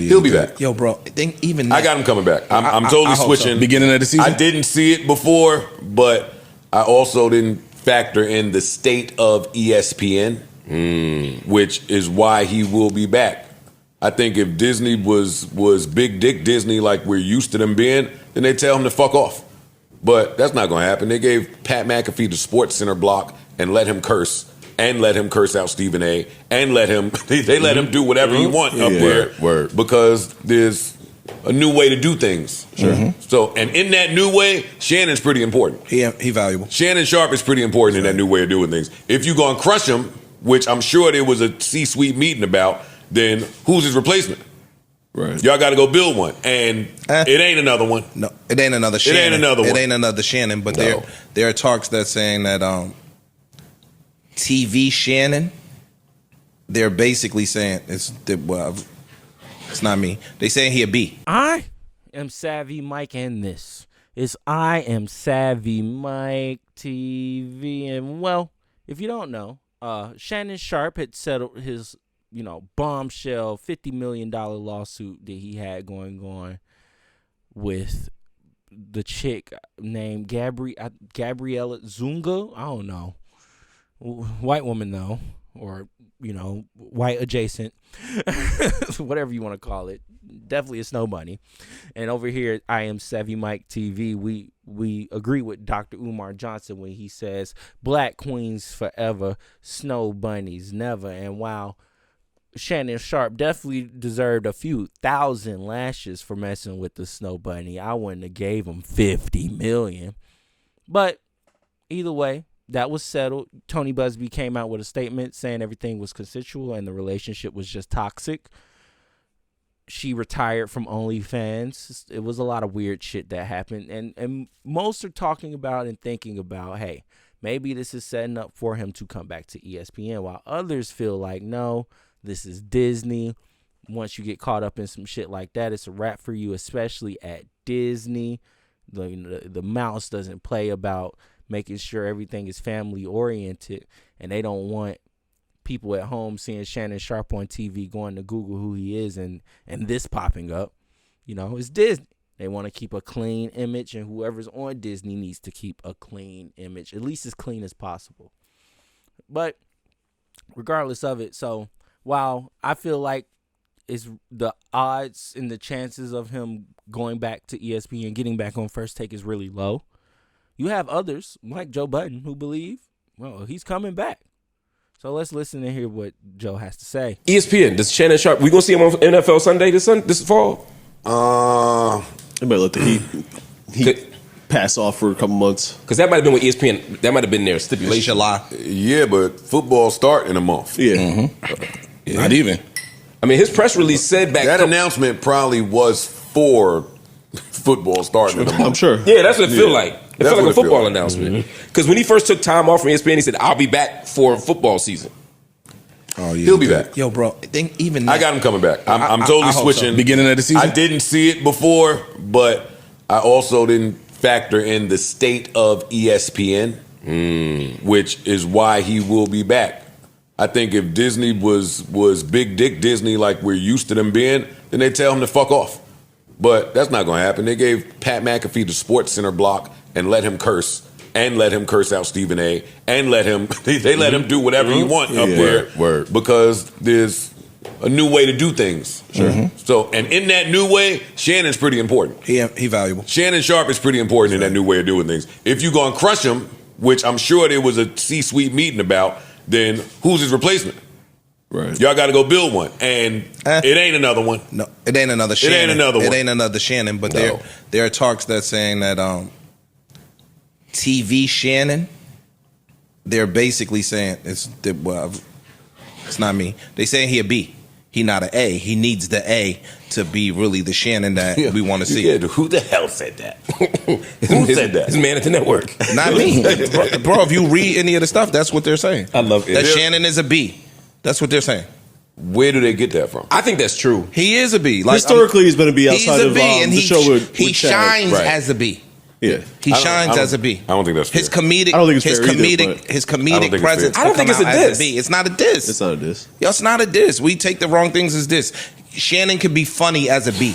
He'll be back. Yo, bro, even I got him coming back. I'm totally switching. So. Beginning of the season? I didn't see it before, but I also didn't factor in the state of ESPN, which is why he will be back. I think if Disney was big dick Disney like we're used to them being, then they tell him to fuck off. But that's not going to happen. They gave Pat McAfee the Sports Center block and let him curse, and let him curse out Stephen A. and let him they let him do whatever he want up there because there's a new way to do things. Sure. So, and in that new way, Shannon's pretty important. He valuable. Shannon Sharpe is pretty important in that new way of doing things. If you're going to crush him, which I'm sure there was a C-suite meeting about, then who's his replacement? Right. Y'all got to go build one, and it ain't another one. No, it ain't another Shannon. It ain't another one. It ain't another Shannon. But there are talks that saying that TV Shannon. They're basically saying it's not me. They saying he a B. I am Savvy Mike, and this is I Am Savvy Mike TV. And well, if you don't know, Shannon Sharpe had settled his bombshell $50 million lawsuit that he had going on with the chick named Gabriella Zunga. I don't know. White woman, though, or, white adjacent, whatever you want to call it. Definitely a snow bunny. And over here at I Am Savvy Mike TV, we agree with Dr. Umar Johnson when he says, Black queens forever, snow bunnies never. And while Shannon Sharpe definitely deserved a few thousand lashes for messing with the snow bunny, I wouldn't have gave him $50 million. But either way, that was settled. Tony Busby came out with a statement saying everything was consensual and the relationship was just toxic. She retired from OnlyFans. It was a lot of weird shit that happened. And most are talking about and thinking about, hey, maybe this is setting up for him to come back to ESPN, while others feel like, no, this is Disney. Once you get caught up in some shit like that, it's a wrap for you, especially at Disney. The mouse doesn't play about making sure everything is family oriented, and they don't want people at home seeing Shannon Sharpe on TV going to Google who he is and this popping up. It's Disney. They want to keep a clean image, and whoever's on Disney needs to keep a clean image, at least as clean as possible. But regardless of it, so while I feel like it's the odds and the chances of him going back to ESPN, getting back on First Take is really low, you have others like Joe Budden who believe, well, he's coming back. So let's listen and hear what Joe has to say. ESPN, does Shannon Sharpe, we going to see him on NFL Sunday this fall? They might let the Heat pass off for a couple months. Because that might have been with ESPN. That might have been their stipulation. July. Yeah, but football start in a month. Yeah. Yeah. Not even. I mean, his press release said back... That announcement probably was for football starting in a month. I'm sure. Yeah, that's what it feel like. It felt like a football announcement. Mm-hmm. Because when he first took time off from ESPN, he said, I'll be back for football season. Oh, yeah. He'll be back. Yo, bro, even I got him coming back. I'm totally switching. So. Beginning of the season? I didn't see it before, but I also didn't factor in the state of ESPN, which is why he will be back. I think if Disney was big dick Disney like we're used to them being, then they tell him to fuck off. But that's not going to happen. They gave Pat McAfee the Sports Center block and let him curse, and let him curse out Stephen A. and let him they let him do whatever he want up there because there's a new way to do things. Sure. So, and in that new way, Shannon's pretty important. He valuable. Shannon Sharpe is pretty important in that new way of doing things. If you're going to crush him, which I'm sure there was a C-suite meeting about, then who's his replacement? Right. Y'all got to go build one, and it ain't another one. No, it ain't another Shannon. It ain't another one. It ain't another Shannon. But there are talks that saying that TV Shannon. They're basically saying it's not me. They saying he a B. He not an A. He needs the A to be really the Shannon that we want to see. Yeah, who the hell said that? Who said that? His man at the network. Not me. Bro, if you read any of the stuff, that's what they're saying. I love it. That Shannon is a B. That's what they're saying. Where do they get that from? I think that's true. He is a B. Like, historically, he's been a B outside of and the show with he Chad. shines as a B. Yeah, he shines as a B. I don't think that's fair. His comedic. I don't think it's his fair comedic. either, his comedic presence. I don't think it's a diss. B. It's not a diss. It's not a diss. Yo, it's not a diss. We take the wrong things as diss. Shannon can be funny as a B.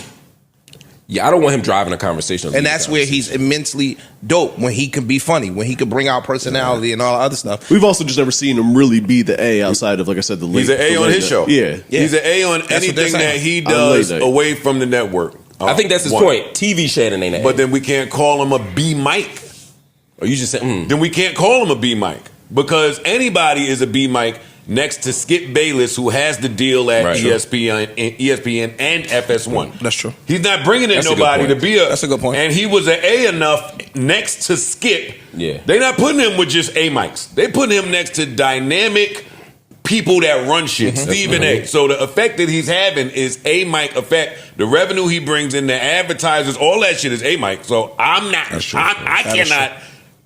Yeah, I don't want him driving a conversation. And that's where he's immensely dope, when he can be funny, when he can bring out personality and all the other stuff. We've also just never seen him really be the A outside of, like I said, the late. He's an A on his show. Yeah. He's an A on anything that he does away from the network. I think that's his point. TV Shannon ain't an A. But then we can't call him a B Mike. Or you just say, Then we can't call him a B Mike. Because anybody is a B Mike next to Skip Bayless, who has the deal at ESPN and FS1. That's true. He's not bringing in nobody to be a. That's a good point. And he was an A enough next to Skip. Yeah. They're not putting him with just A Mikes. They putting him next to dynamic people that run shit. Stephen A. So the effect that he's having is A Mike effect. The revenue he brings in, the advertisers, all that shit is A Mike. So I'm not. I cannot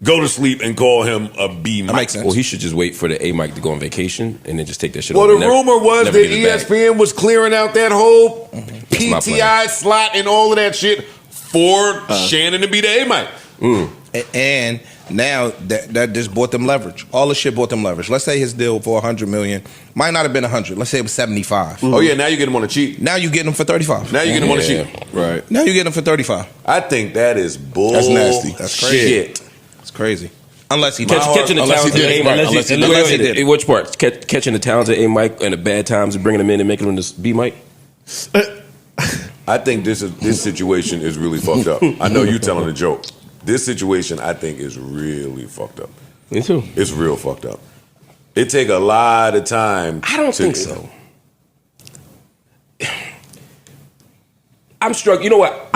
go to sleep and call him a B Mike. That makes sense. well, he should just wait for the A Mike to go on vacation and then just take that shit. Well, over. the rumor was that ESPN was clearing out that whole my PTI slot and all of that shit for Shannon to be the A Mike. And now that just bought them leverage. All the shit bought them leverage. Let's say his deal for $100 million might not have been 100. Let's say it was 75. Oh yeah, now you get him on a cheat. Now you get him for 35. Now you get him on a cheat. Right. Now you get him for 35. I think that is bull. That's nasty. That's crazy. Shit. It's crazy. Unless he catching the Unless he talented did A it. Mike. Unless he did it. Which part? Catching the talented A Mike and the bad times and bringing them in and making them this B Mike. I think this situation is really fucked up. I know you telling a joke. This situation, I think, is really fucked up. Me too. It's real fucked up. It take a lot of time. I don't think so. I'm struck. You know what?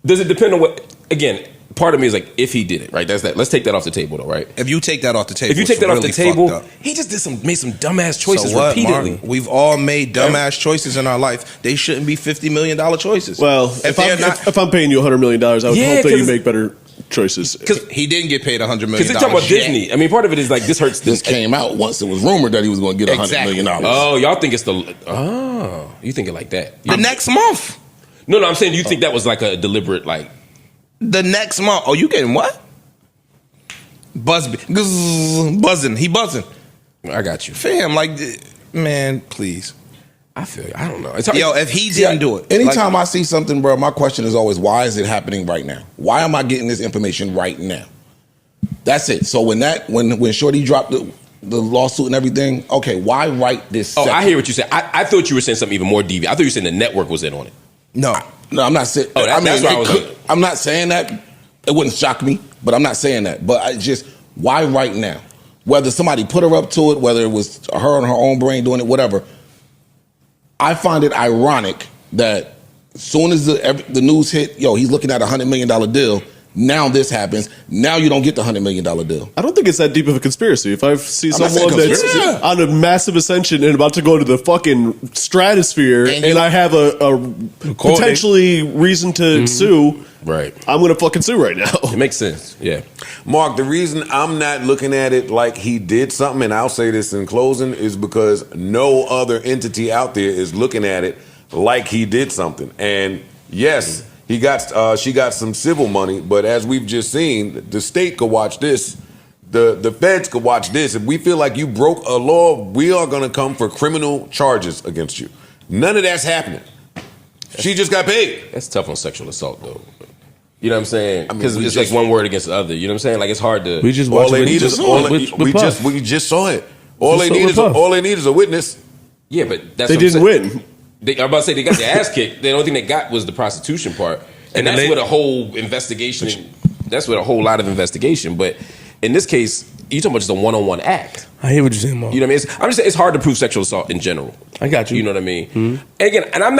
Does it depend on what? Again, part of me is like, if he did it, right? That's that. Let's take that off the table, though, right? If you take that off the table, If you take that off the really table, fucked up. he just made some dumbass choices So what, repeatedly. Mark? We've all made dumbass choices in our life. They shouldn't be $50 million choices. Well, if I'm paying you $100 million, I would hope that you make better choices. Because he didn't get paid $100 million. Because they're talking about Disney. I mean, part of it is like, this hurts. This came out once it was rumored that he was going to get $100 million. Oh, y'all think it's you think it like that? The next month. No, I'm saying you think that was like a deliberate, like. The next month. Oh, you getting what? Buzzing. He buzzing. I got you. Fam, like, man, please. I feel you. I don't know. Yo, if he didn't do it. Anytime I see something, bro, my question is always, why is it happening right now? Why am I getting this information right now? That's it. So when Shorty dropped the lawsuit and everything, okay, why write this? I hear what you said. I thought you were saying something even more deviant. I thought you were saying the network was in on it. No, I'm not saying. That's why I was. I'm not saying that. It wouldn't shock me, but I'm not saying that. But I just, why right now? Whether somebody put her up to it, whether it was her on her own brain doing it, whatever. I find it ironic that as soon as the news hit, yo, he's looking at $100 million deal. Now this happens. Now you don't get the $100 million deal. I don't think it's that deep of a conspiracy. If I see someone that's on a massive ascension and about to go to the fucking stratosphere, and I have a potentially reason to sue, right? I'm going to fucking sue right now. It makes sense. Yeah. Mark, the reason I'm not looking at it like he did something, and I'll say this in closing, is because no other entity out there is looking at it like he did something. And yes, she got some civil money, but as we've just seen, the state could watch this. The feds could watch this. If we feel like you broke a law, we are going to come for criminal charges against you. None of that's happening. She just got paid. That's tough on sexual assault, though. You know what I'm saying? Because it's like one word against the other. You know what I'm saying? Like, it's hard to. We just watched we just saw it. All they need is a witness. Yeah, but that's they didn't win. I'm about to say they got their ass kicked. The only thing they got was the prostitution part, and that's where the whole investigation. That's where a whole lot of investigation. But in this case, you're talking about just a one-on-one act. I hear what you're saying, Mark. You know what I mean? I'm just saying it's hard to prove sexual assault in general. I got you. You know what I mean? Mm-hmm. Again, and I'm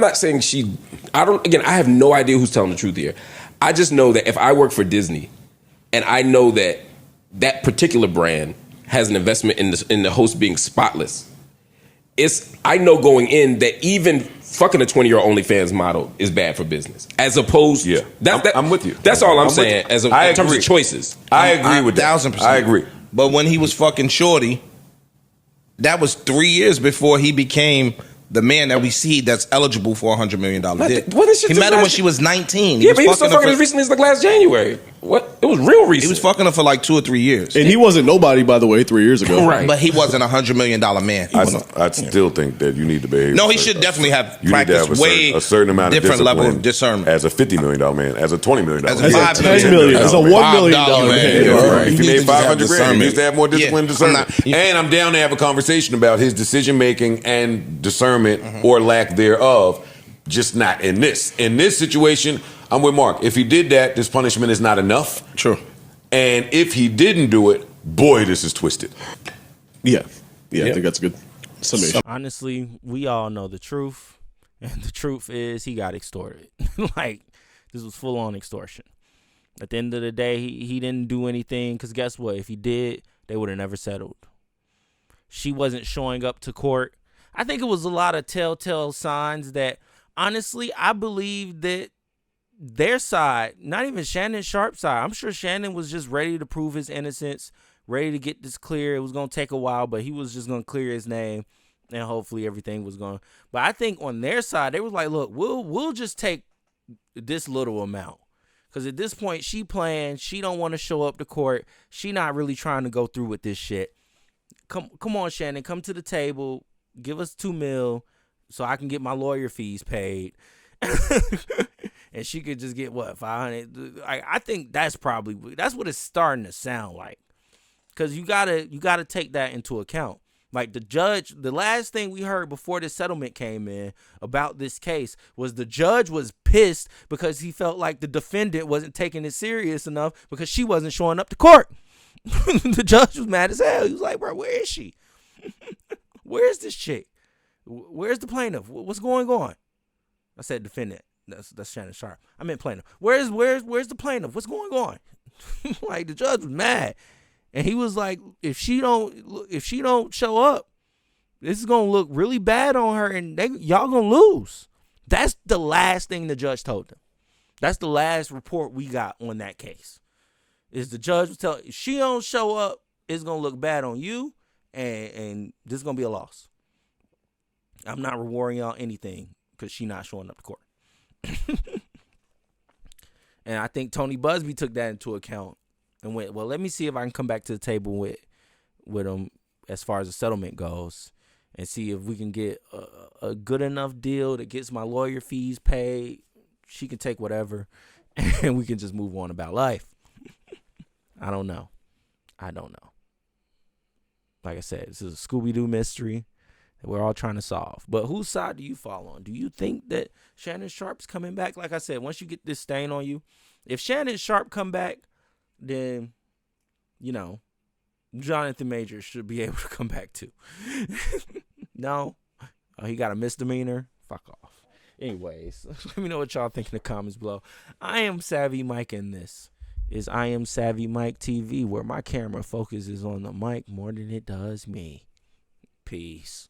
not saying she. I don't. Again, I have no idea who's telling the truth here. I just know that if I work for Disney, and I know that that particular brand has an investment in the host being spotless. I know going in that even fucking a 20-year-old OnlyFans model is bad for business. As opposed to... I'm with you. That's all I'm saying in terms of choices. I agree with that. 1,000%. I agree. But when he was fucking Shorty, that was 3 years before he became the man that we see that's eligible for $100 million deal. He met her when she was 19. Yeah, but he was still fucking as recently as like last January. What? It was real recent. He was fucking her for like 2 or 3 years. And he wasn't nobody, by the way, 3 years ago. Right. But he wasn't $100 million man. I still think that you need to behave. No, he should definitely have You need to practiced have way a certain amount of different level of discipline discernment. as a $50 million man, as a $20 million As a man, As a $5 $10 million, as a $1 million $5 man. man. Right. If he made 500 grand, he needs to have more discipline Yeah, and discernment. And I'm down to have a conversation about his decision making and discernment or lack thereof, just not in this. In this situation, I'm with Mark. If he did that, this punishment is not enough. True. And if he didn't do it, boy, this is twisted. Yeah. I think that's a good summation. Honestly, we all know the truth, and the truth is he got extorted. Like, this was full-on extortion. At the end of the day, he didn't do anything, because guess what? If he did, they would have never settled. She wasn't showing up to court. I think it was a lot of telltale signs that, honestly, I believe that their side, not even Shannon Sharpe's side, I'm sure Shannon was just ready to prove his innocence, ready to get this clear. It was going to take a while, but he was just going to clear his name, and hopefully everything was going. But I think on their side, they was like, look, we'll just take this little amount. Because at this point, she playing. She don't want to show up to court. She not really trying to go through with this shit. Come on, Shannon. Come to the table. Give us $2 million so I can get my lawyer fees paid. And she could just get, what, 500? I think that's what it's starting to sound like. Because you gotta take that into account. Like the judge, the last thing we heard before this settlement came in about this case was the judge was pissed because he felt like the defendant wasn't taking it serious enough because she wasn't showing up to court. The judge was mad as hell. He was like, bro, where is she? Where's this chick? Where's the plaintiff? What's going on? I said defendant. That's Shannon Sharpe. I meant plaintiff. Where's the plaintiff? What's going on? Like the judge was mad. And he was like, if she don't show up, this is gonna look really bad on her, and y'all gonna lose. That's the last thing the judge told them. That's the last report we got on that case. Is the judge was telling, if she don't show up, it's gonna look bad on you, and this is gonna be a loss. I'm not rewarding y'all anything because she not showing up to court. And I think Tony Busby took that into account. And went, well, let me see if I can come back to the table with him as far as the settlement goes and see if we can get a good enough deal that gets my lawyer fees paid. She can take whatever, and we can just move on about life. I don't know. Like I said, this is a Scooby-Doo mystery that we're all trying to solve. But whose side do you fall on? Do you think that Shannon Sharpe's coming back? Like I said, once you get this stain on you, if Shannon Sharpe come back, then, Jonathan Majors should be able to come back too. No? He got a misdemeanor? Fuck off. Anyways, let me know what y'all think in the comments below. I am Savvy Mike, and this is I Am Savvy Mike TV, where my camera focuses on the mic more than it does me. Peace.